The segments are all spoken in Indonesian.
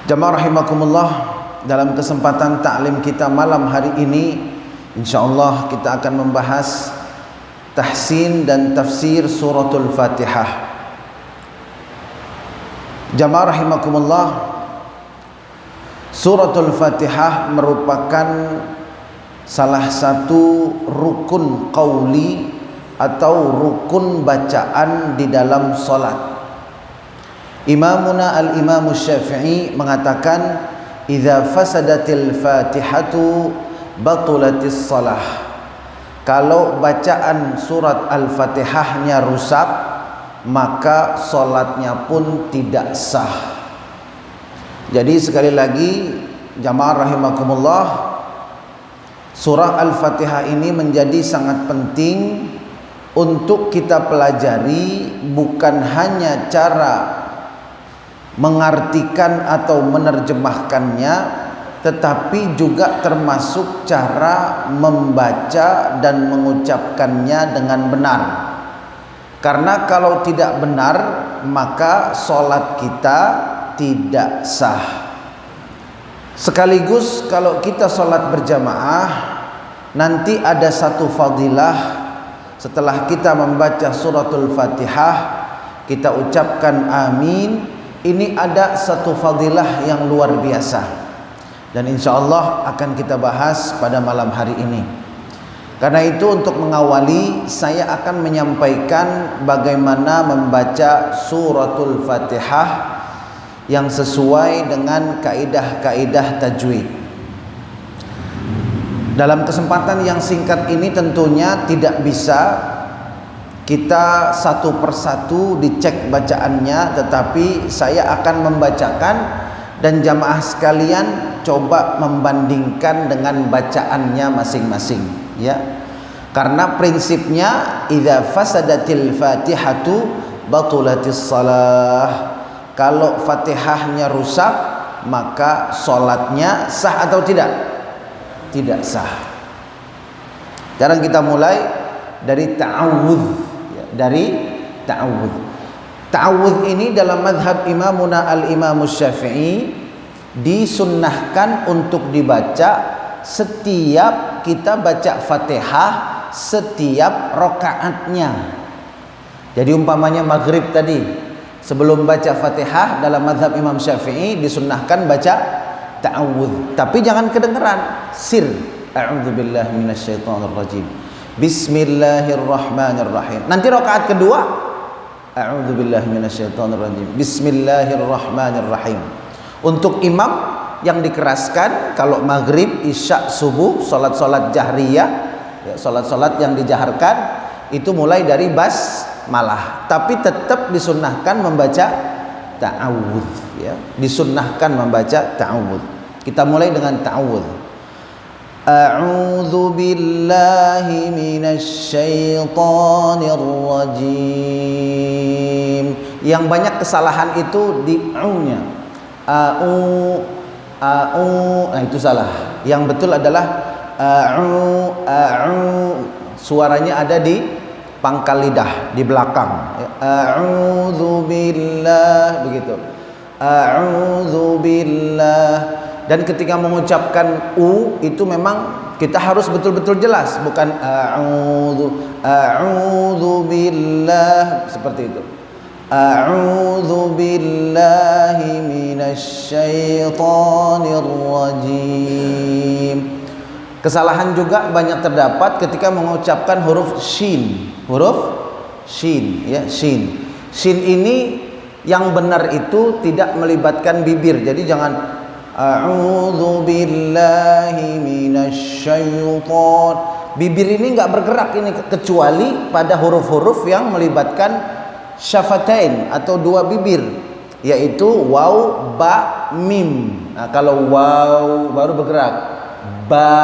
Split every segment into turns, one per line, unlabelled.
Jamaah rahimakumullah, dalam kesempatan ta'lim kita malam hari ini, insyaallah kita akan membahas tahsin dan tafsir suratul Fatihah. Jamaah rahimakumullah, suratul Fatihah merupakan salah satu rukun qauli atau rukun bacaan di dalam salat. Imamuna al-Imam Syafi'i mengatakan, idza fasadatil Fatihatu batulatis salah. Kalau bacaan surat Al-Fatihahnya rusak, maka salatnya pun tidak sah. Jadi sekali lagi jamaah rahimakumullah, surah Al-Fatihah ini menjadi sangat penting untuk kita pelajari, bukan hanya cara mengartikan atau menerjemahkannya, tetapi juga termasuk cara membaca dan mengucapkannya dengan benar. Karena kalau tidak benar, maka sholat kita tidak sah. Sekaligus kalau kita sholat berjamaah, nanti ada satu fadilah. Setelah kita membaca suratul Fatihah, kita ucapkan amin. Ini ada satu fadilah yang luar biasa, dan insya Allah akan kita bahas pada malam hari ini. Karena itu untuk mengawali, saya akan menyampaikan bagaimana membaca suratul Fatihah yang sesuai dengan kaidah-kaidah tajwid. Dalam kesempatan yang singkat ini tentunya tidak bisa kita satu persatu dicek bacaannya, tetapi saya akan membacakan dan jamaah sekalian coba membandingkan dengan bacaannya masing-masing, ya. Karena prinsipnya idza fasadatil Fatihatu batulatis salah. Kalau Fatihahnya rusak, maka salatnya sah atau tidak? Tidak sah. Sekarang kita mulai dari ta'awudz. Dari ta'awudz. Ta'awudz ini dalam madhab imamuna al-Imam Syafi'i disunnahkan untuk dibaca setiap kita baca Fatihah setiap rakaatnya. Jadi umpamanya maghrib tadi, sebelum baca Fatihah dalam madhab Imam Syafi'i disunnahkan baca ta'awudz, tapi jangan kedengeran, sir. A'udzubillahi minasyaitonirrajim, Bismillahirrahmanirrahim. Nanti rakaat kedua, a'udzubillahi minasyaitonirrajim, Bismillahirrahmanirrahim. Untuk imam yang dikeraskan, kalau maghrib, isya, subuh, salat-salat jahriyah, ya, salat-salat yang dijaharkan, itu mulai dari basmalah. Tapi tetap disunnahkan membaca ta'awudz, ya. Disunnahkan membaca ta'awudz. Kita mulai dengan ta'awudz. A'udzu billahi minasy syaithanir rajim. Yang banyak kesalahan itu di au-nya. Nah itu salah. Yang betul adalah suaranya ada di pangkal lidah di belakang. A'udzu billah, begitu. A'udzu billah. Dan ketika mengucapkan itu memang kita harus betul-betul jelas, bukan a'udzu billah seperti itu. A'udzu billahi minasy syaithanir rajim. Kesalahan juga banyak terdapat ketika mengucapkan huruf shin. Huruf shin, ya, shin. Shin ini yang benar itu tidak melibatkan bibir. Jadi jangan a'udzu billahi minasy syaitan. Bibir ini enggak bergerak ini, kecuali pada huruf-huruf yang melibatkan syafatain atau dua bibir, yaitu waw, ba, mim. Nah, kalau waw baru bergerak, ba,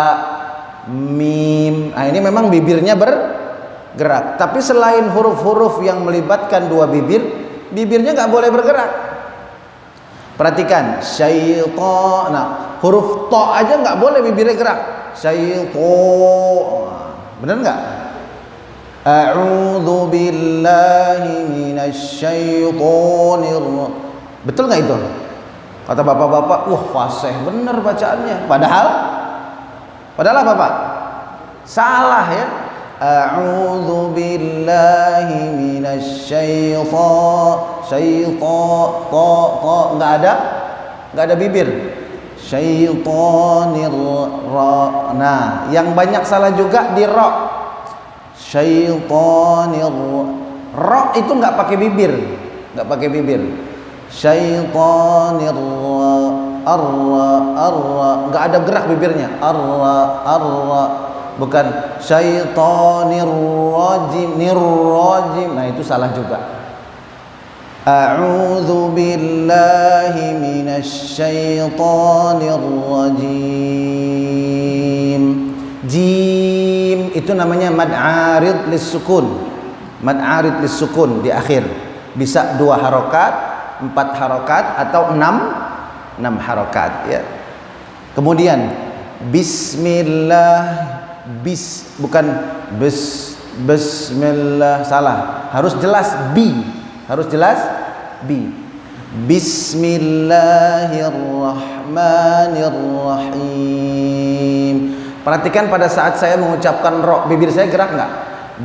mim. Nah, ini memang bibirnya bergerak. Tapi selain huruf-huruf yang melibatkan dua bibir, bibirnya enggak boleh bergerak. Perhatikan, syaitan. Nah, huruf to aja nggak boleh bibirnya gerak. Syaitan. Benar nggak? A'udzu billahi minasy syaithanir. Betul nggak itu? Kata bapak-bapak, wah fasih bener bacaannya. Padahal apa Pak? Salah ya. A'udzu billahi minasy syaitan, enggak ada bibir. Syaitonir ra. Nah, yang banyak salah juga di ra. Syaitonir ra itu enggak pakai bibir. Enggak pakai bibir. Syaitonir arra, enggak ada gerak bibirnya. Arra. Bukan syaitonir rajim, nirrajim. Nah, itu salah juga. A'udzu billahi minasy syaithanir rajim. Jim itu namanya mad arid lis-sukun. Mad arid lis-sukun di akhir. Bisa 2 harokat, 4 harokat atau 6 harokat ya. Kemudian bismillah, bukan bismillah, salah. Harus jelas bi. Bismillahirrahmanirrahim. Perhatikan pada saat saya mengucapkan ro, bibir saya gerak nggak?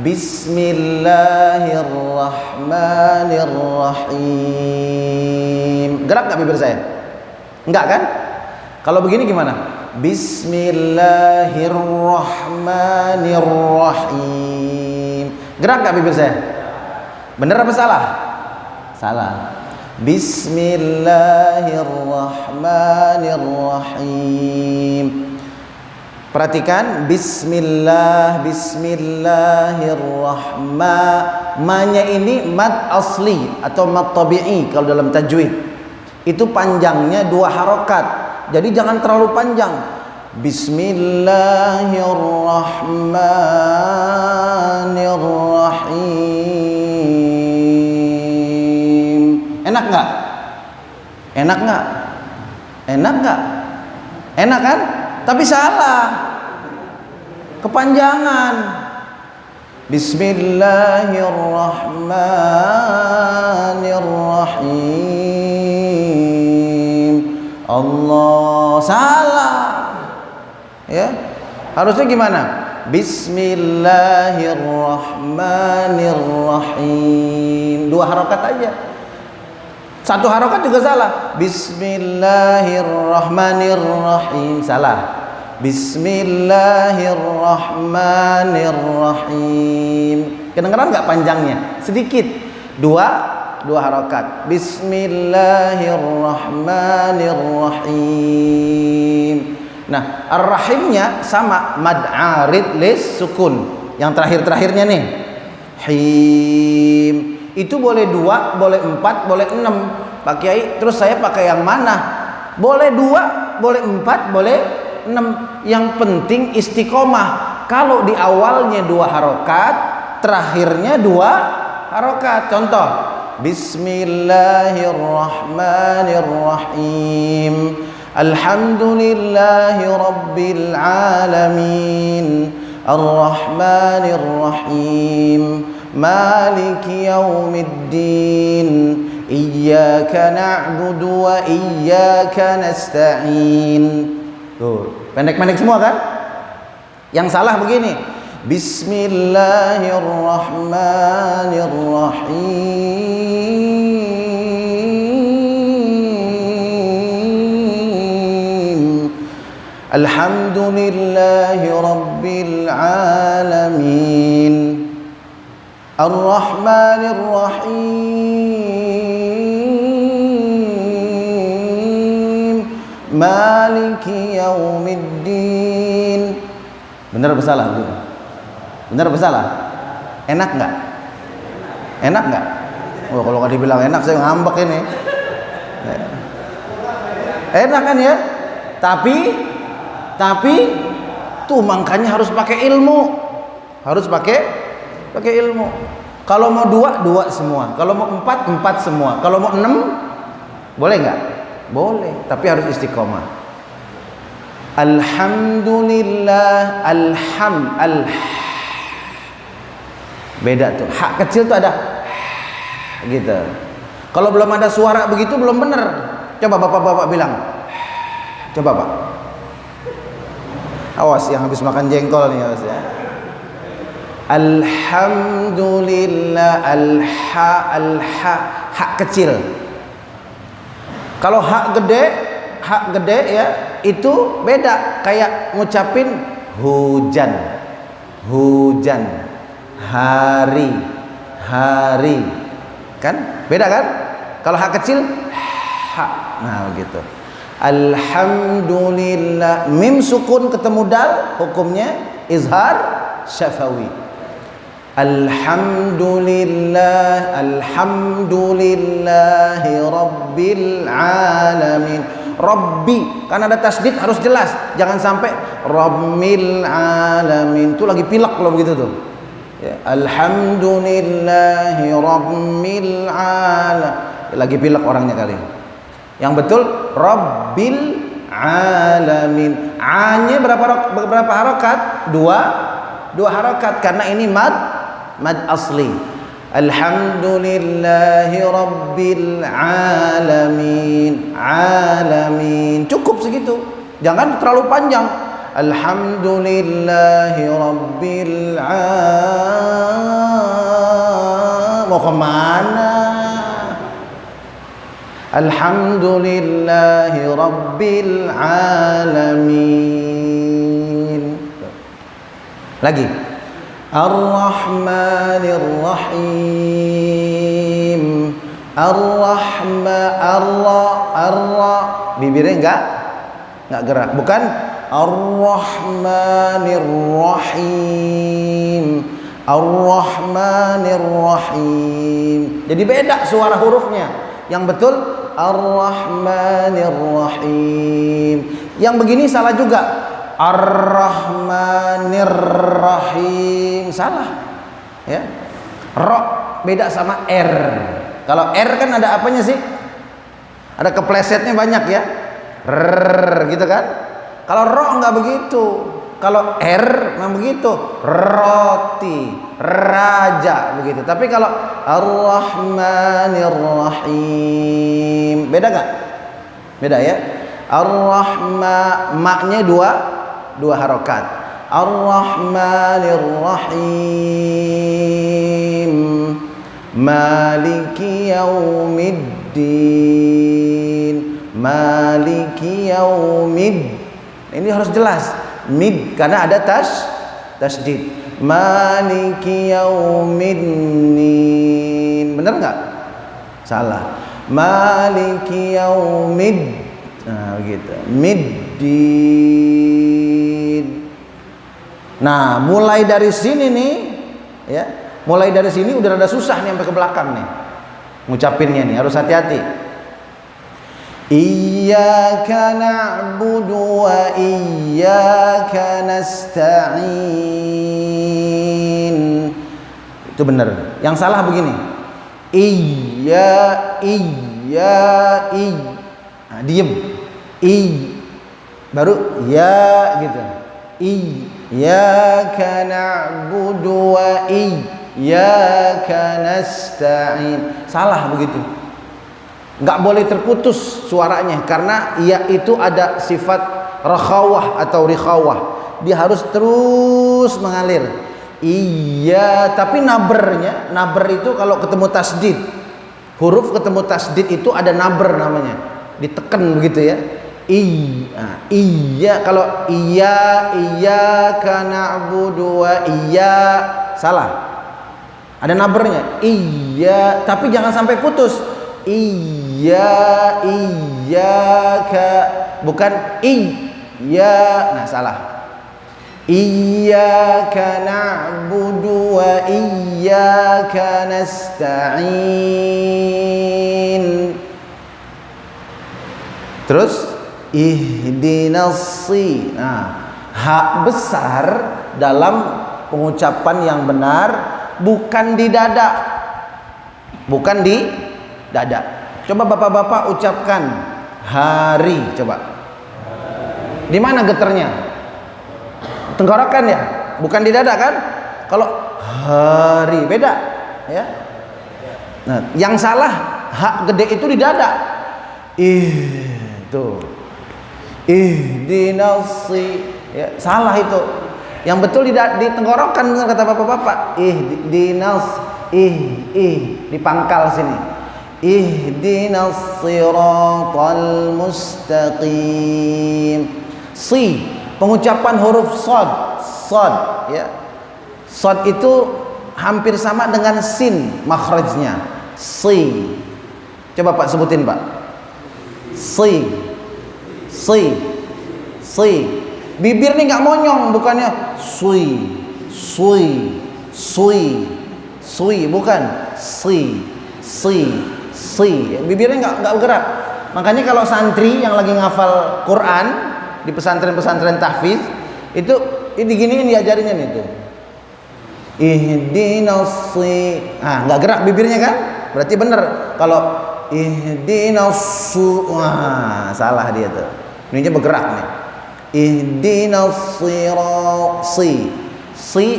Bismillahirrahmanirrahim. Gerak nggak bibir saya? Enggak kan? Kalau begini gimana? Bismillahirrahmanirrahim. Gerak gak bibir saya? Bener apa salah? Salah. Bismillahirrahmanirrahim. Perhatikan bismillahirrahmanirrahim. Ma-nya ini mad asli atau mad tabi'i kalau dalam tajwid. Itu panjangnya 2 harokat. Jadi jangan terlalu panjang. Bismillahirrahmanirrahim. Enak nggak? Enak nggak? Enak nggak? Enak kan? Tapi salah. Kepanjangan. Bismillahirrahmanirrahim. Allah, salah ya. Harusnya gimana? Bismillahirrahmanirrahim. 2 harokat aja. 1 harokat juga salah. Bismillahirrahmanirrahim, salah. Bismillahirrahmanirrahim. Kedengeran nggak panjangnya? Sedikit. 2 harokat. Bismillahirrahmanirrahim. Nah, ar-rahimnya sama mad arid lis sukun. Yang terakhir-terakhirnya nih. Him. Itu boleh 2, boleh 4, boleh 6. Pak Kiai, terus saya pakai yang mana? Boleh 2, boleh 4, boleh 6. Yang penting istiqomah. Kalau di awalnya 2 harokat, terakhirnya 2 harokat. Contoh, Bismillahirrahmanirrahim. Alhamdulillahi rabbil alamin. Ar-Rahmanir-Rahim. Maliki yaumiddin. Iyyaka na'budu wa iyyaka nasta'in. Tuh, pendek-pendek semua kan? Yang salah begini. Bismillahirrahmanirrahim. Alhamdulillahi rabbil alamin. Ar-Rahmanir-Rahim. Maliki yaumiddin. Benar apa salah? Benar apa salah? Enak nggak? Enak nggak? Oh, kalau nggak dibilang enak saya ngambek ini. Enak kan ya? Tapi tuh makanya harus pakai ilmu. Harus pakai ilmu. Kalau mau 2 semua. Kalau mau 4 semua. Kalau mau 6 boleh nggak? Boleh, tapi harus istiqomah. Alhamdulillah, beda tuh. Hak kecil tuh ada gitu. Kalau belum ada suara begitu belum bener. Coba bapak-bapak bilang. Coba Pak. Awas yang habis makan jengkol nih, awas ya. Alhamdulillah. Ha kecil. Kalau hak gede ya, itu beda, kayak ngucapin hujan, hari, kan beda kan? Kalau hak kecil ha, nah begitu. Alhamdulillah, mim sukun ketemu dal, hukumnya izhar syafawi. Alhamdulillahi rabbil alamin. Rabbi, karena ada tasdid harus jelas, jangan sampai rabbil alamin. Itu lagi pilek kalau begitu tuh ya. Alhamdulillahi rabbil alamin, lagi pilek orangnya kali. Yang betul rabbil alamin. A-nya berapa harokat? Dua harokat, karena ini mad asli. Alhamdulillahi rabbil alamin. Alamin cukup segitu, jangan terlalu panjang. Alhamdulillahi rabbil alamin. Mau kemana? Alhamdulillahi rabbil alamin. Lagi. Ar-Rahmanir Rahim. Bibirnya enggak gerak, bukan Ar-Rahmanir Rahim. Ar-Rahmanir Rahim. Jadi beda suara hurufnya. Yang betul Ar-Rahmanir Rahim. Yang begini salah juga. Ar-Rahmanir Rahim, salah ya. Ro beda sama R. Kalau R kan ada apanya sih? Ada keplesetnya banyak ya. R gitu kan. Kalau ro nggak begitu. Kalau R memang begitu. Roti, raja begitu. Tapi kalau Ar-Rahmanir Rahim, beda nggak? Beda ya. Ar-Rahman, maknya dua harokat. Ar-Rahmanir Rahim. Maliki yaumiddin. Maliki yaumid. Ini harus jelas. Mid karena ada tasdid. Maliki yaumiddin. Benar nggak? Salah. Maliki yaumid. Nah begitu. Middin. Nah mulai dari sini nih ya, mulai dari sini udah rada susah nih sampai ke belakang nih ngucapinnya nih, harus hati-hati. Iyyaka na'budu wa iyyaka nasta'in. Itu benar. Yang salah begini. Nah, diem. Baru ya gitu. Iyyaka na'budu wa iyyaka nasta'in. Salah begitu. Nggak boleh terputus suaranya, karena ya itu ada sifat rakhawah atau rikhawah. Dia harus terus mengalir. Iya, tapi nabernya, naber itu kalau ketemu tasdid, huruf ketemu tasdid itu ada naber namanya, ditekan begitu ya. Iya, kalau iya karena na'budu wa iya, salah. Ada nabernya. Iya, tapi jangan sampai putus. Iyyaka, bukan iya. Nah, salah. Iyyaka na'budu wa iyyaka nasta'in. Terus ihdinas si. Nah, hak besar dalam pengucapan yang benar bukan di dada. Bukan di dada. Coba bapak-bapak ucapkan hari, coba. Di mana getarnya? Tenggorokan ya, bukan di dada kan? Kalau hari beda, ya. Nah, yang salah hak gede itu di dada. Tuh. Ihdinas ya, salah itu. Yang betul tidak ditenggorokan kata bapak-bapak. Ihdinas di pangkal sini. Ihdinas siratal mustaqim. Pengucapan huruf shad ya. Shad itu hampir sama dengan sin makhrajnya. Coba Pak sebutin Pak. Bibir nih nggak monyong, bukannya sui, bukan bibirnya nggak bergerak. Makanya kalau santri yang lagi ngafal Quran di pesantren-pesantren tahfiz itu diginiin diajarinnya nih tuh. Ihdinas nggak gerak bibirnya kan? Berarti bener. Kalau ihdinas salah dia tuh. Ininya bergerak nih. Ihdinas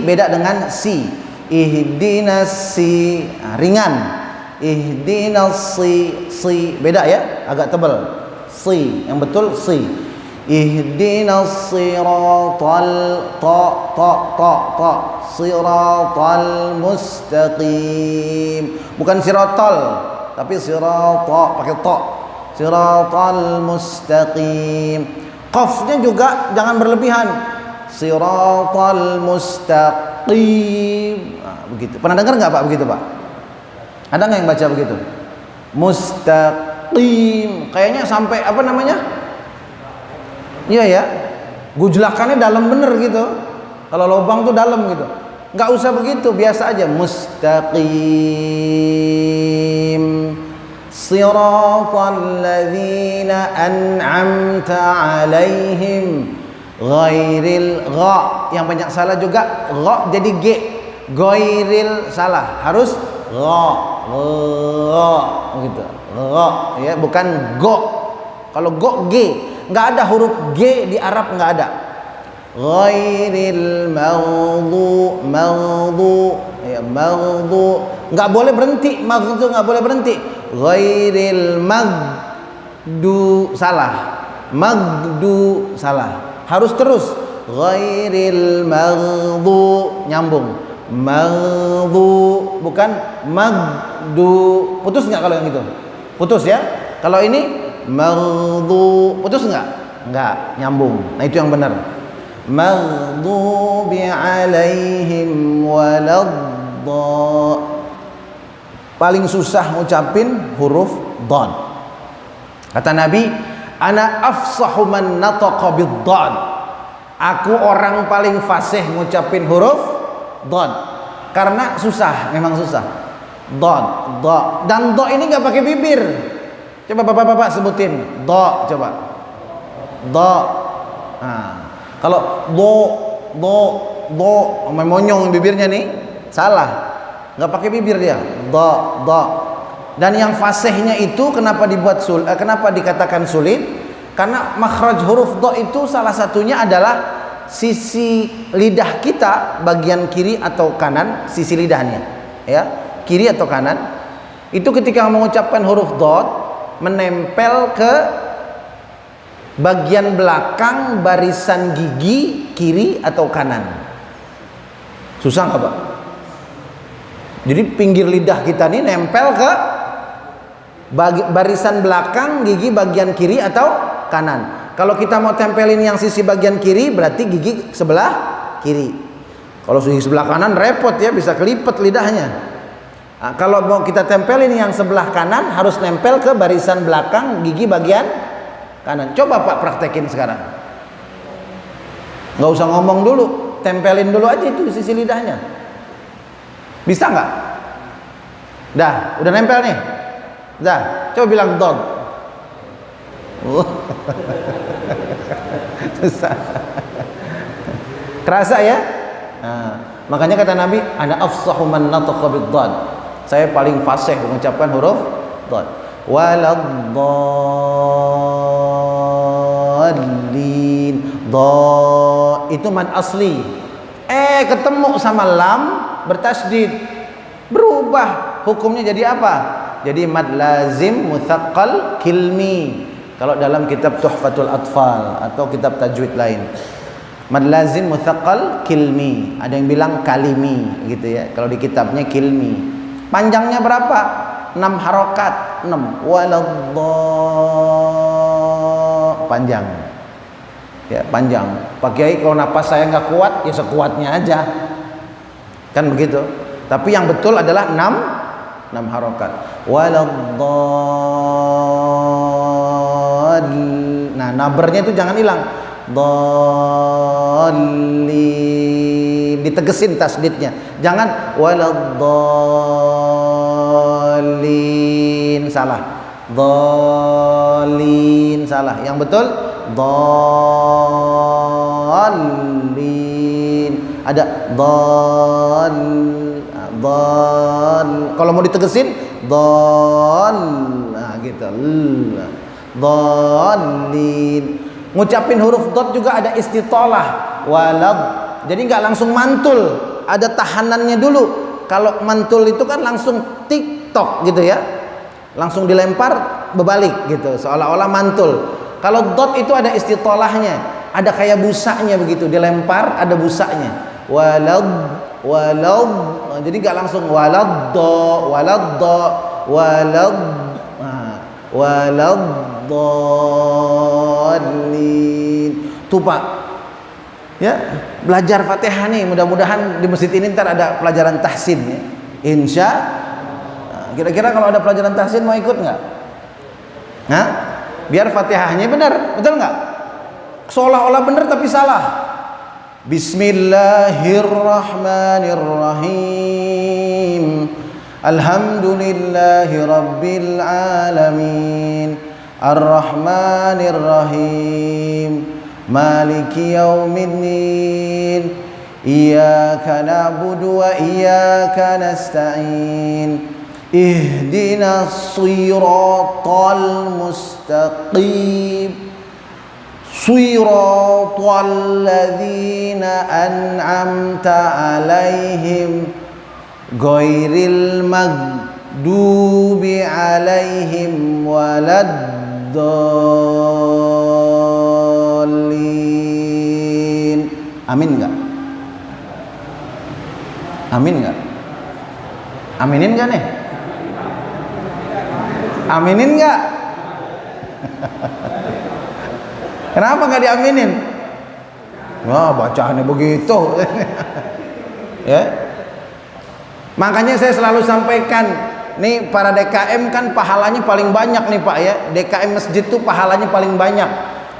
beda dengan si. Ihdinas ringan. Ihdinas beda ya, agak tebal. Yang betul ihdinas siratal siratal mustaqim, bukan siratal tapi sirata pakai ta, siratal mustaqim. Qafnya juga jangan berlebihan, siratal mustaqim. Begitu. Pernah dengar nggak Pak begitu Pak? Ada nggak yang baca begitu? Mustaqim, kayaknya sampai apa namanya? Iya ya, gujlakannya dalam bener gitu. Kalau lubang tuh dalam gitu. Nggak usah begitu, biasa aja. Mustaqim, siratal ladzina an'amta alaihim, ghairil gha. Yang banyak salah juga gha jadi g. Ghairil salah, harus gha gitu. Gha ya, bukan go. Kalau go g, nggak ada huruf G di Arab, nggak ada. Ghairil maghdu ya, maghdu nggak boleh berhenti, maghdu nggak boleh berhenti. Ghairil magdu salah, magdu salah, harus terus. Ghairil maghdu nyambung, maghdu bukan magdu. Putus nggak kalau yang itu? Putus ya. Kalau ini maghdu putus enggak nyambung. Nah itu yang benar. Maghdubi alaihim waladhdallin. Paling susah ngucapin huruf dhad. Kata Nabi, ana afsahu man nataqa bid-dhad. Aku orang paling fasih ngucapin huruf dhad. Karena susah, memang susah. Dhad, dan dha ini enggak pakai bibir. Coba bapak-bapak sebutin do, coba do. Kalau do memonyong bibirnya nih salah, nggak pakai bibir dia. Do. Dan yang fasihnya itu kenapa dibuat kenapa dikatakan sulit? Karena makhraj huruf do itu salah satunya adalah sisi lidah kita bagian kiri atau kanan, sisi lidahnya ya, kiri atau kanan. Itu ketika mengucapkan huruf do menempel ke bagian belakang barisan gigi kiri atau kanan. Susah nggak Pak? Jadi pinggir lidah kita nih nempel ke barisan belakang gigi bagian kiri atau kanan. Kalau kita mau tempelin yang sisi bagian kiri berarti gigi sebelah kiri. Kalau sisi sebelah kanan repot ya, bisa kelipet lidahnya. Nah, kalau mau kita tempelin yang sebelah kanan harus nempel ke barisan belakang gigi bagian kanan. Coba Pak praktekin sekarang. Nggak usah ngomong dulu, tempelin dulu aja itu sisi lidahnya. Bisa nggak? Dah, udah nempel nih. Dah, coba bilang dog. Kerasa ya? Nah, makanya kata Nabi, ana afsahu man nataqa bid-dhad. Saya paling fasih mengucapkan huruf dhad. Waladdallin. Dha itu mad asli. Ketemu sama lam bertasdid. Berubah hukumnya jadi apa? Jadi mad lazim mutsaqqal kilmi. Kalau dalam kitab Tuhfatul Atfal atau kitab tajwid lain. Mad lazim mutsaqqal kilmi. Ada yang bilang kalimi gitu ya. Kalau di kitabnya kilmi. Panjangnya berapa? 6 harokat. 6. Waladh. Panjang. Ya, panjang. Pak Kiai kalau napas saya nggak kuat, ya sekuatnya aja. Kan begitu. Tapi yang betul adalah 6 harokat. Waladh. Nah, nabernya itu jangan hilang. Dhalin. Ditegesin tasdidnya. Jangan waladhdallin. Salah. Dhalin. Salah. Yang betul dhalin. Ada dhal. Kalau mau ditegesin dhal. Nah, gitu. Dhalin. Ngucapin huruf dot juga ada istitolah. Walad. Jadi nggak langsung mantul, ada tahanannya dulu. Kalau mantul itu kan langsung tiktok gitu ya, langsung dilempar berbalik gitu, seolah-olah mantul. Kalau dot itu ada istitolahnya, ada kayak busanya begitu, dilempar ada busanya. Walad. Jadi nggak langsung waladdo. Waladdallin. Tuh Pak, ya belajar Fatihah nih, mudah-mudahan di masjid ini ntar ada pelajaran tahsin ya. Insya. Kira-kira kalau ada pelajaran tahsin mau ikut nggak? Nah, biar Fatihahnya benar, betul nggak? Seolah-olah benar tapi salah. Bismillahirrahmanirrahim. Alhamdulillahi rabbil alamin. Ar-Rahmanir-Rahim. Maliki yaumiddin. Iyyaka na'budu wa iyyaka nasta'in. Ihdinas shiratal mustaqim. Shiratal ladzina an'amta 'alaihim ghairil maghdubi 'alaihim waladdallin. Amin enggak? Amin enggak? Aminin enggak nih? Aminin enggak? Kenapa nggak diaminin? Wah, bacaannya begitu. Ya. Makanya saya selalu sampaikan, nih para DKM kan pahalanya paling banyak nih Pak ya. DKM masjid tuh pahalanya paling banyak.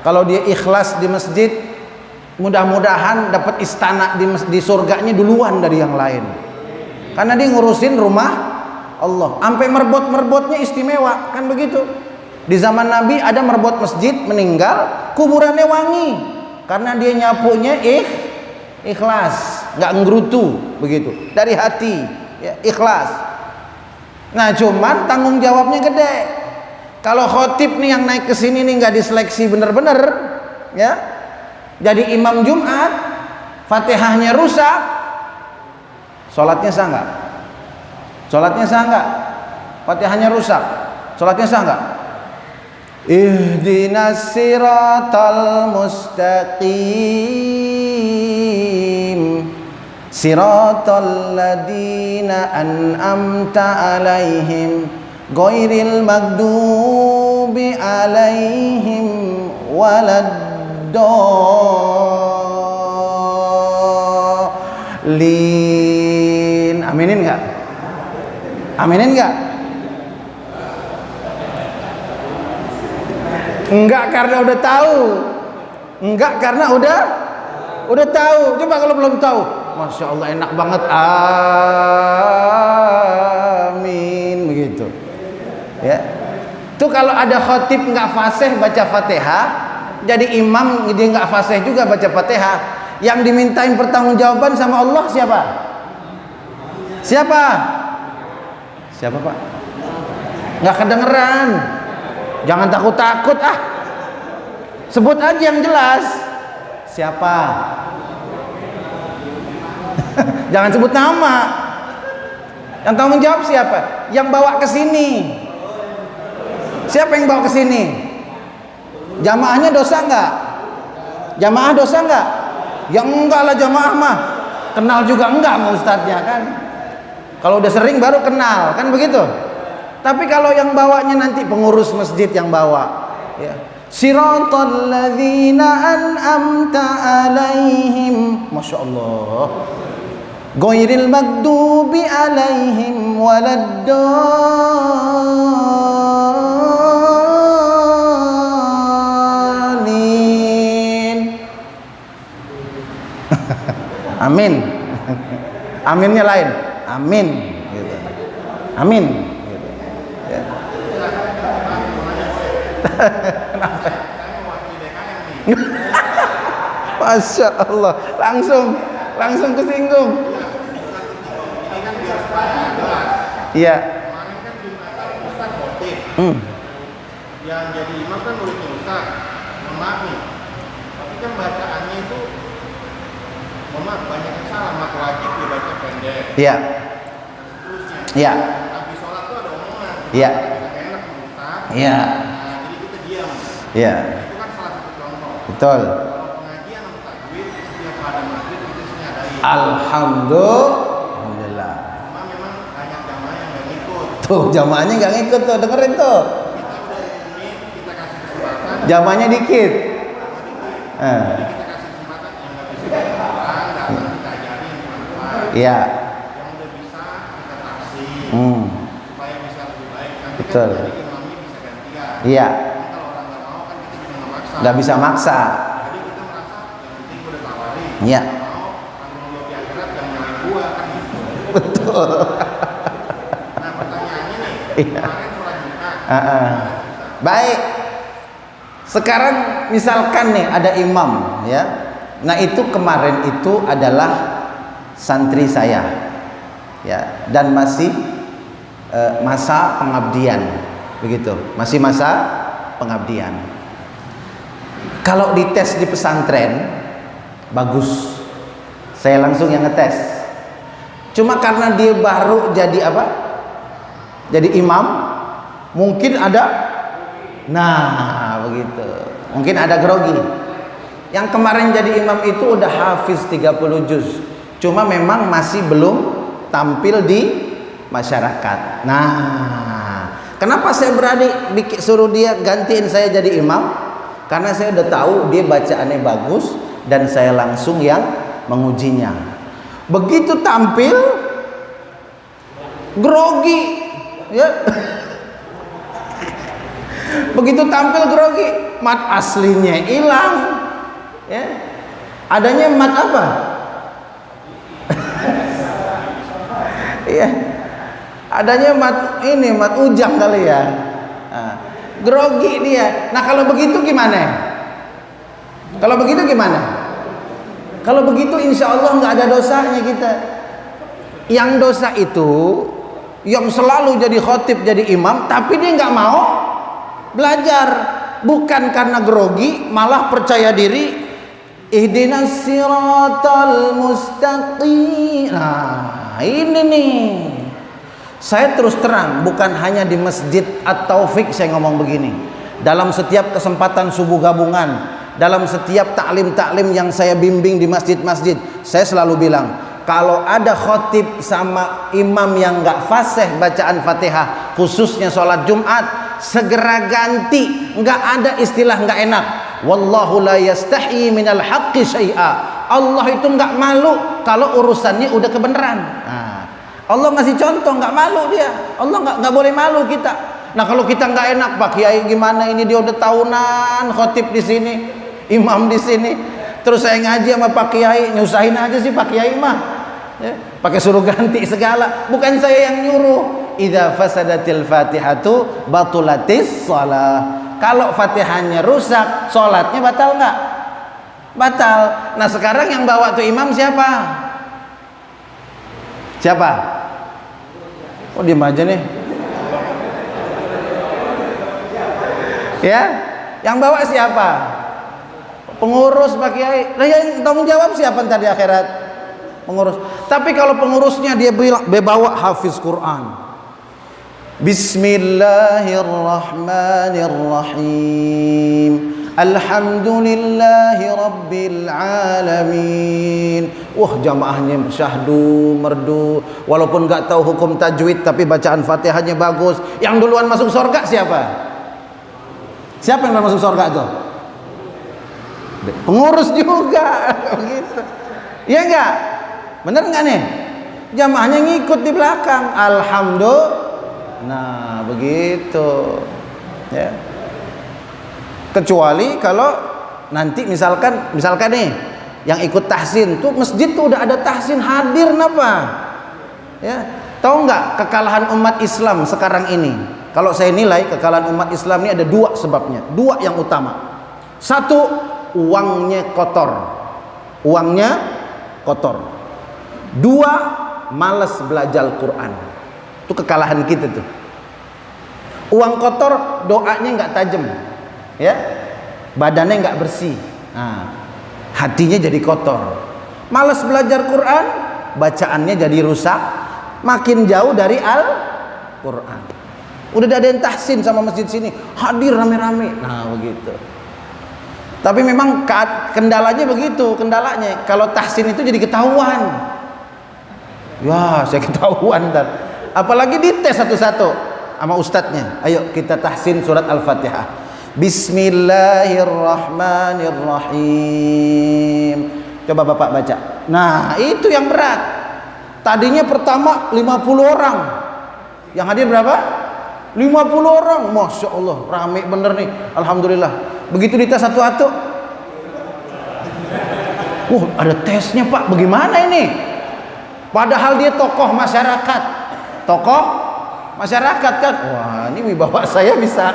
Kalau dia ikhlas di masjid, mudah-mudahan dapat istana di surganya duluan dari yang lain. Karena dia ngurusin rumah Allah. Sampai merbot-merbotnya istimewa, kan begitu. Di zaman Nabi ada merbot masjid meninggal, kuburannya wangi karena dia nyapunya ikhlas, nggak nggerutu begitu, dari hati ya, ikhlas. Nah cuman tanggung jawabnya gede. Kalau khotib nih yang naik ke sini nih nggak diseleksi bener-bener ya, jadi imam Jumat, Fatihahnya rusak, sholatnya sah nggak? Sholatnya sah nggak? Fatihahnya rusak, sholatnya sah nggak? Ihdinas siratal mustaqim. Siratal ladzina an'amta 'alaihim ghairil maghdubi 'alaihim waladdallin. Aminin enggak? Aminin enggak? Enggak karena udah tahu. Enggak karena udah tahu. Coba kalau belum tahu, Masya Allah enak banget. Amin begitu. Ya. Tuh kalau ada khotib nggak fasih baca Fatihah, jadi imam dia nggak fasih juga baca Fatihah, yang dimintain pertanggungjawaban sama Allah siapa? Siapa? Siapa Pak? Nggak kedengeran. Jangan takut-takut ah. Sebut aja yang jelas. Siapa? Jangan sebut nama. Yang tanggung jawab siapa? yang bawa ke sini. Siapa yang bawa ke sini? Jamaahnya dosa enggak? Jamaah dosa enggak? Ya enggak lah, jamaah mah kenal juga enggak sama ustadznya kan. Kalau udah sering baru kenal kan begitu. Tapi kalau yang bawanya nanti pengurus masjid yang bawa, ya. Siratal ladzina an'amta alaihim, masya Allah, ghairil maghdubi alaihim waladdallin. Amin. Aminnya lain. Amin. Gitu. Amin. Gitu. Ya. Masya Allah, langsung kesinggung. Iya.
Kemarin kan Jumatan Ustaz khotib. Yang jadi imam kan muridnya Ustaz. Mohon maaf nih. Tapi kan bacaannya itu, mohon maaf, banyak yang salah. Mak wajib dibaca pendek.
Iya.
Terusnya.
Iya.
Habis sholat tuh ada omongan.
Iya.
Kita enak sama Ustaz.
Iya.
Nah, jadi kita diam.
Iya.
Itu kan salah satu contoh.
Betul.
Kalau pengajian sama tajwid setiap pada maghrib itu sini adain.
Alhamdulillah.
Cuma memang banyak jamaah yang nggak ikut.
Tuh jamaahnya nggak ngikut tuh, dengerin tuh.
Kita udah umumin, kita kasih kesempatan.
Jamaahnya dikit.
Jadi kita kasih kesempatan yang nggak bisa pulang, datang kita ajarin pelan-pelan.
Iya.
Yang udah bisa kita taksir supaya bisa lebih baik. Nanti
Betul.
kan jadi imamnya bisa gantian.
Iya.
Tapi kalau orang nggak mau kan kita juga nggak maksa.
Nggak bisa maksa.
Jadi kita merasa yang penting udah tawarin.
Iya.
Kalau mau tanggung jawab di akhirat yang nyalain gua kan gitu.
Betul.
Nah pertanyaannya nih,
Iya.
kemarin sholat Jumat.
Baik. Sekarang misalkan nih ada imam, ya. Nah itu kemarin itu adalah santri saya, ya, dan masih masa pengabdian, begitu, masih masa pengabdian. Kalau dites di pesantren bagus, saya langsung yang ngetes. Cuma karena dia baru jadi apa? Jadi imam, mungkin ada, nah begitu, mungkin ada grogi. Yang kemarin jadi imam itu udah hafiz 30 juz, cuma memang masih belum tampil di masyarakat. Nah, kenapa saya berani suruh dia gantiin saya jadi imam? Karena saya udah tahu dia bacaannya bagus dan saya langsung yang mengujinya. Begitu tampil grogi, ya. Begitu tampil grogi, mat aslinya hilang, ya. Adanya mat apa? Iya. Adanya mat ini, mat ujang kali ya. Nah, grogi dia. Nah, kalau begitu gimana? Kalau begitu gimana? Kalau begitu insya Allah nggak ada dosanya kita. Yang dosa itu yang selalu jadi khotib, jadi imam, tapi dia nggak mau belajar, bukan karena grogi, malah percaya diri. Ihdinas siratal mustaqim. Nah, ini nih. Saya terus terang, bukan hanya di Masjid At-Taufik saya ngomong begini. Dalam setiap kesempatan subuh gabungan, dalam setiap taklim-taklim yang saya bimbing di masjid-masjid, saya selalu bilang, kalau ada khotib sama imam yang nggak fasih bacaan Fatihah, khususnya sholat Jumat, segera ganti. Nggak ada istilah nggak enak. Wallahu la yastahi minal haqqi syai'a. Allah itu nggak malu kalau urusannya udah kebenaran. Nah, Allah ngasih contoh, nggak malu dia. Allah nggak boleh malu kita. Nah kalau kita nggak enak, Pak Kiai gimana ini, dia udah tahunan khotib di sini, imam di sini, terus saya ngaji sama Pak Kiai, nyusahin aja sih Pak Kiai mah, ya, pakai suruh ganti segala. Bukan saya yang nyuruh. Idza fasadatil fatihatu batulatis shalah. Kalau Fatihahnya rusak, sholatnya batal nggak? Batal. Nah sekarang yang bawa tuh imam siapa? Siapa? Oh diem aja nih. Ya, yang bawa siapa? Pengurus Pak Kiai. Nah yang tanggung jawab siapa tadi akhirat? Pengurus. Tapi kalau pengurusnya dia bilang, bawa hafiz Quran, Bismillahirrahmanirrahim. Alhamdulillahi Rabbil Alamin. Wah, jamaahnya syahdu, merdu. Walaupun gak tahu hukum tajwid, tapi bacaan Fatihahnya bagus. Yang duluan masuk surga siapa? Siapa yang masuk surga tuh? Pengurus juga. Begitu. Iya enggak? Bener enggak nih? Jamaahnya ngikut di belakang. Alhamdulillah. Nah, begitu. Ya. Kecuali kalau nanti misalkan nih yang ikut tahsin tuh masjid tuh udah ada tahsin hadir napa ya, tahu nggak kekalahan umat Islam sekarang ini? Kalau saya nilai kekalahan umat Islam ini ada dua sebabnya, dua yang utama. Satu, uangnya kotor. Dua, malas belajar Quran. Itu kekalahan kita tuh. Uang kotor, doanya nggak tajam, ya, badannya nggak bersih, nah, hatinya jadi kotor. Malas belajar Quran, bacaannya jadi rusak, makin jauh dari Al-Quran. Udah ada yang tahsin sama masjid sini, hadir rame-rame, nah begitu. Tapi memang kendalanya begitu, kalau tahsin itu jadi ketahuan. Ya, saya ketahuan dan apalagi dites satu-satu sama ustadznya. Ayo kita tahsin surat Al-Fatihah. Bismillahirrahmanirrahim. Coba Bapak baca. Nah, itu yang berat. Tadinya pertama 50 orang. Yang hadir berapa? 50 orang. Masya Allah, rame bener nih. Alhamdulillah. Begitu dites satu-satu. Ada tesnya Pak. Bagaimana ini? Padahal dia tokoh masyarakat. Kan. Wah, ini wibawa saya bisa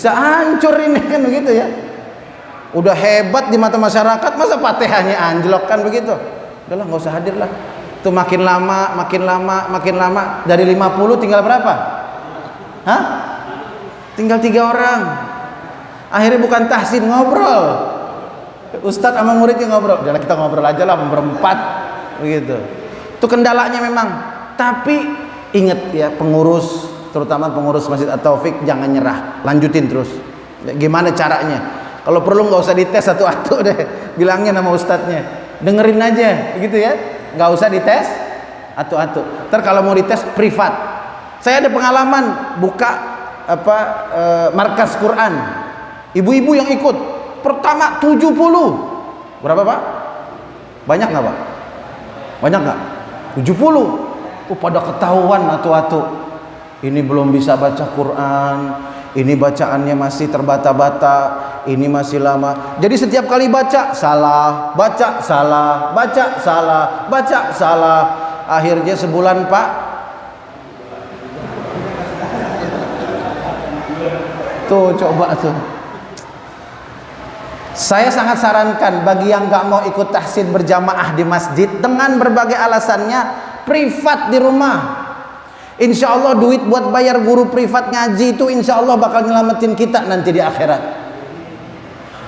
hancur ini kan begitu ya. Udah hebat di mata masyarakat, masa Fatihahnya anjlok kan begitu. Udahlah, nggak usah hadir lah. Tuh makin lama. Dari 50 tinggal berapa? Hah? Tinggal 3 orang. Akhirnya bukan tahsin, ngobrol. Ustadz sama muridnya ngobrol. Udahlah, kita ngobrol aja lah berempat begitu. Itu kendalanya memang. Tapi ingat ya, pengurus, terutama pengurus Masjid At-Taufik, jangan nyerah, lanjutin terus. Ya, gimana caranya? Kalau perlu nggak usah dites satu-satu deh, bilangnya nama ustadznya, dengerin aja, begitu ya, nggak usah dites satu-satu. Ntar kalau mau dites privat, saya ada pengalaman buka markas Quran, ibu-ibu yang ikut, pertama 70, berapa Pak? Banyak nggak Pak? Banyak nggak? 70. Pada ketahuan atu-atu, ini belum bisa baca Quran, ini bacaannya masih terbata-bata, ini masih lama. Jadi setiap kali baca salah, baca salah. Akhirnya sebulan Pak, tuh coba tuh. Saya sangat sarankan bagi yang nggak mau ikut tahsin berjamaah di masjid dengan berbagai alasannya, privat di rumah. Insya Allah duit buat bayar guru privat ngaji itu insya Allah bakal nyelamatin kita nanti di akhirat.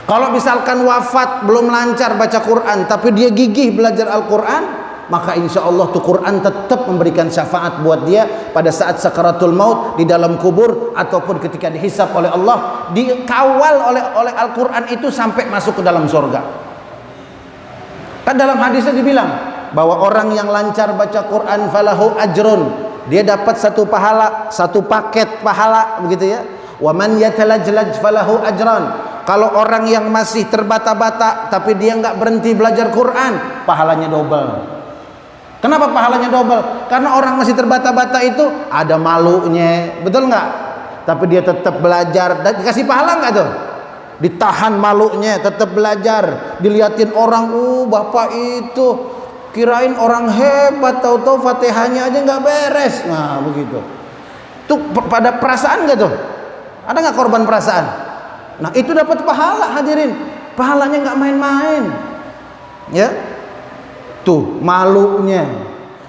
Kalau misalkan wafat belum lancar baca Quran tapi dia gigih belajar Al-Quran, maka insya Allah tuh Quran tetap memberikan syafaat buat dia pada saat sakaratul maut, di dalam kubur, ataupun ketika dihisab oleh Allah, dikawal oleh Al-Quran itu sampai masuk ke dalam surga. Kan dalam hadisnya dibilang bahwa orang yang lancar baca Quran falahu ajrun, dia dapat satu pahala, satu paket pahala begitu ya. Wa man yatalajlaj falahu ajran. Kalau orang yang masih terbata-bata tapi dia nggak berhenti belajar Quran, pahalanya double. Kenapa pahalanya double? Karena orang masih terbata-bata itu ada malunya, betul nggak? Tapi dia tetap belajar, dan dikasih pahala nggak tuh? Ditahan malunya, tetap belajar, diliatin orang, bapak itu kirain orang hebat, tahu-tahu Fatihahnya aja nggak beres. Nah begitu. Tuh pada perasaan nggak tuh? Ada nggak korban perasaan? Nah itu dapat pahala, hadirin. Pahalanya nggak main-main. Ya, tuh malunya.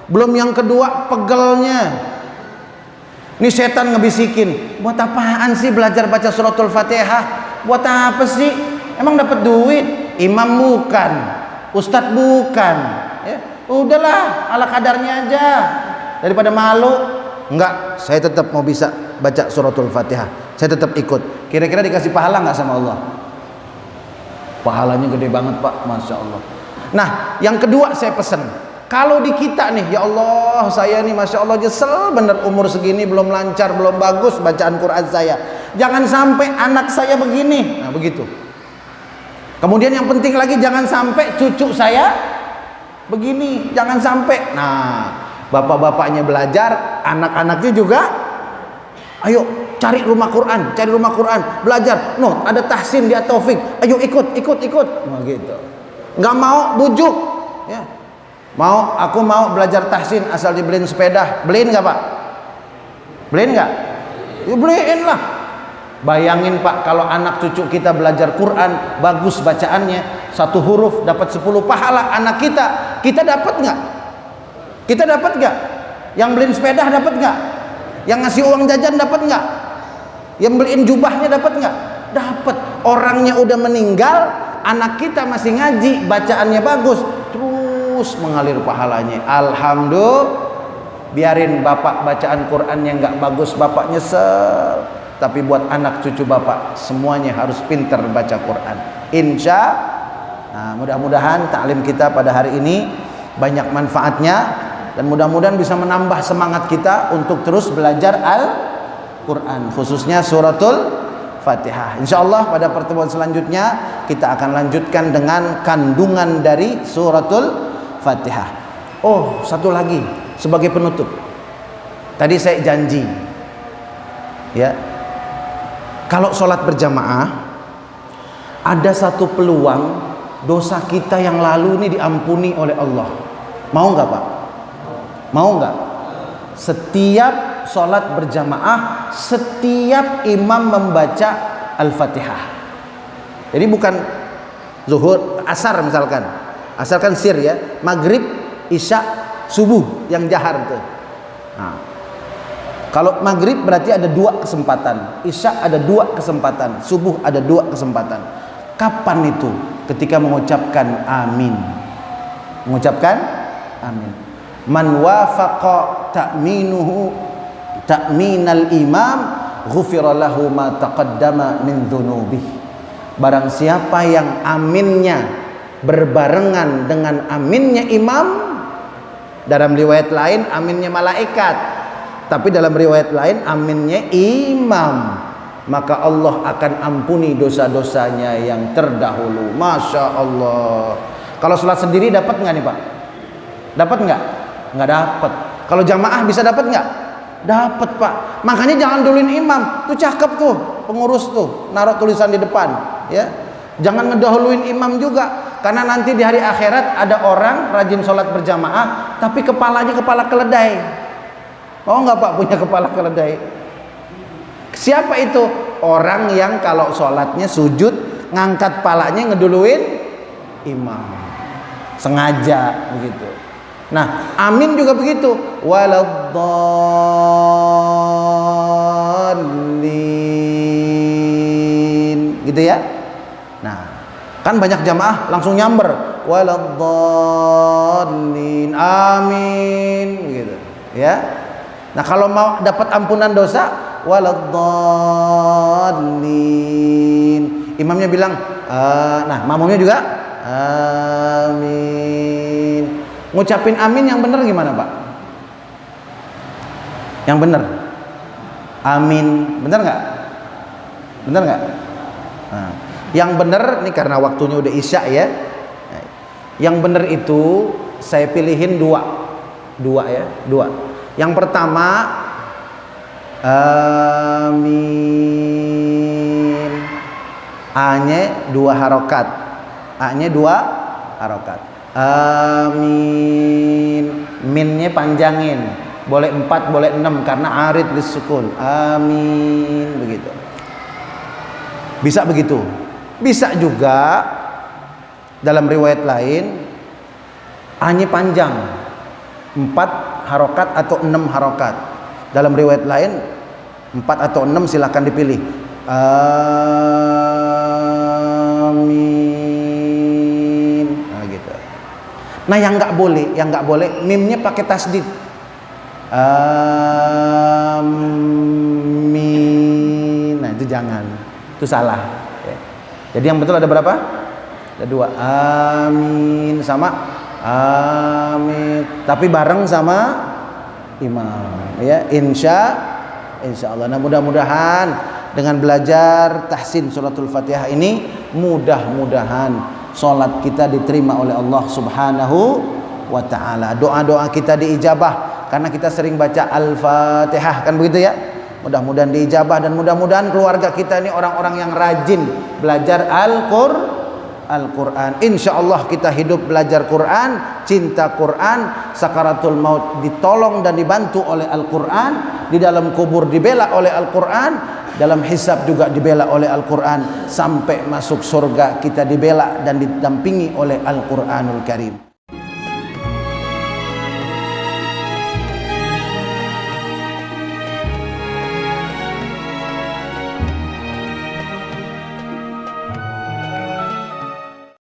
Belum yang kedua, pegelnya. Ini setan ngebisikin, buat apaan sih belajar baca suratul Fatihah? Buat apa sih? Emang dapat duit? Imam bukan, ustadz bukan. Ya, udahlah ala kadarnya aja, daripada malu. Enggak, saya tetap mau bisa baca suratul Fatihah. Saya tetap ikut. Kira-kira dikasih pahala enggak sama Allah? Pahalanya gede banget Pak, Masya Allah. Nah, yang kedua saya pesan, kalau di kita nih, ya Allah, saya nih Masya Allah nyesel bener umur segini belum lancar, belum bagus bacaan Quran saya. Jangan sampai anak saya begini. Nah begitu. Kemudian yang penting lagi, jangan sampai cucu saya begini. Jangan sampai. Nah, bapak-bapaknya belajar, anak-anaknya juga ayo cari rumah Quran, belajar. No, ada tahsin dia taufik. Ayo ikut. Nah, gitu. Nggak mau bujuk, ya. Aku mau belajar tahsin asal dibeliin sepeda. Beliin nggak Pak? Beliin nggak? Ya beliin lah. Bayangin Pak, kalau anak cucu kita belajar Quran, bagus bacaannya, 1 huruf dapat 10 pahala. Anak kita dapat nggak? Kita dapat nggak? Yang beliin sepeda dapat nggak? Yang ngasih uang jajan dapat nggak? Yang beliin jubahnya dapat nggak? Dapat. Orangnya udah meninggal, anak kita masih ngaji, bacaannya bagus, terus mengalir pahalanya. Alhamdulillah. Biarin bapak bacaan Qurannya nggak bagus, bapak nyesel. Tapi buat anak cucu bapak semuanya harus pintar baca Quran. Nah, mudah-mudahan taklim kita pada hari ini banyak manfaatnya, dan mudah-mudahan bisa menambah semangat kita untuk terus belajar Al-Quran, khususnya suratul Fatihah. Insyaallah pada pertemuan selanjutnya kita akan lanjutkan dengan kandungan dari suratul Fatihah. Oh, satu lagi sebagai penutup. Tadi saya janji, ya, kalau sholat berjamaah ada satu peluang dosa kita yang lalu ini diampuni oleh Allah. Mau nggak Pak? Mau nggak? Setiap sholat berjamaah, setiap imam membaca Al-Fatihah. Jadi bukan zuhur, asar misalkan. Asar kan sir ya, maghrib, isya, subuh yang jahar tuh. Nah, kalau maghrib berarti ada 2 kesempatan, isya ada 2 kesempatan, subuh ada 2 kesempatan. Kapan itu? Ketika mengucapkan amin. Mengucapkan amin. Man wafaqa ta'minal imam ghufira lahu ma taqaddama min dhunubihi. Barang siapa yang aminnya berbarengan dengan aminnya imam, dalam riwayat lain aminnya malaikat, tapi dalam riwayat lain aminnya imam, maka Allah akan ampuni dosa-dosanya yang terdahulu. Masya Allah. Kalau sholat sendiri dapat nggak nih Pak? Dapat nggak? Nggak dapat. Kalau jamaah bisa dapat nggak? Dapat Pak. Makanya jangan duluin imam. Tuh cakep tuh pengurus tuh, naruh tulisan di depan, ya. Jangan ngedahuluin imam juga, karena nanti di hari akhirat ada orang rajin sholat berjamaah tapi kepalanya kepala keledai. Mau nggak Pak punya kepala keledai? Siapa itu? Orang yang kalau sholatnya sujud ngangkat palanya ngeduluin imam, sengaja begitu. Nah, amin juga begitu. Waladdallin, gitu ya. Nah, kan banyak jamaah langsung nyamber waladdallin, amin, gitu ya. Nah, kalau mau dapat ampunan dosa, waladdallin, imamnya bilang nah, makmumnya juga amin. Ngucapin amin yang benar gimana Pak? Yang benar amin, benar nggak? Benar nggak? Nah, yang benar nih, karena waktunya udah isya ya, yang benar itu saya pilihin dua ya. Yang pertama amin, A-nya 2 harokat, A-nya 2 harokat. Amin, minnya panjangin, boleh 4 boleh 6 karena arid disukun. Amin, begitu. Bisa begitu. Bisa juga dalam riwayat lain A-nya panjang, 4 harokat atau 6 harokat. Dalam riwayat lain 4 atau 6, silahkan dipilih. Amin. Nah, gitu. Nah, yang nggak boleh mimnya pakai tasdid. itu jangan, itu salah ya. Jadi yang betul ada berapa? Ada 2. Amin sama amin, tapi bareng sama imam ya, insya Allah. Nah, mudah-mudahan dengan belajar tahsin suratul Fatihah ini, mudah-mudahan salat kita diterima oleh Allah Subhanahu wa taala. Doa-doa kita diijabah karena kita sering baca Al-Fatihah, kan begitu ya. Mudah-mudahan diijabah dan mudah-mudahan keluarga kita ini orang-orang yang rajin belajar Al-Quran. Insya Allah kita hidup belajar Quran, cinta Quran, sakaratul maut ditolong dan dibantu oleh Al-Quran, di dalam kubur dibela oleh Al-Quran, dalam hisab juga dibela oleh Al-Quran, sampai masuk surga kita dibela dan didampingi oleh Al-Quranul Karim.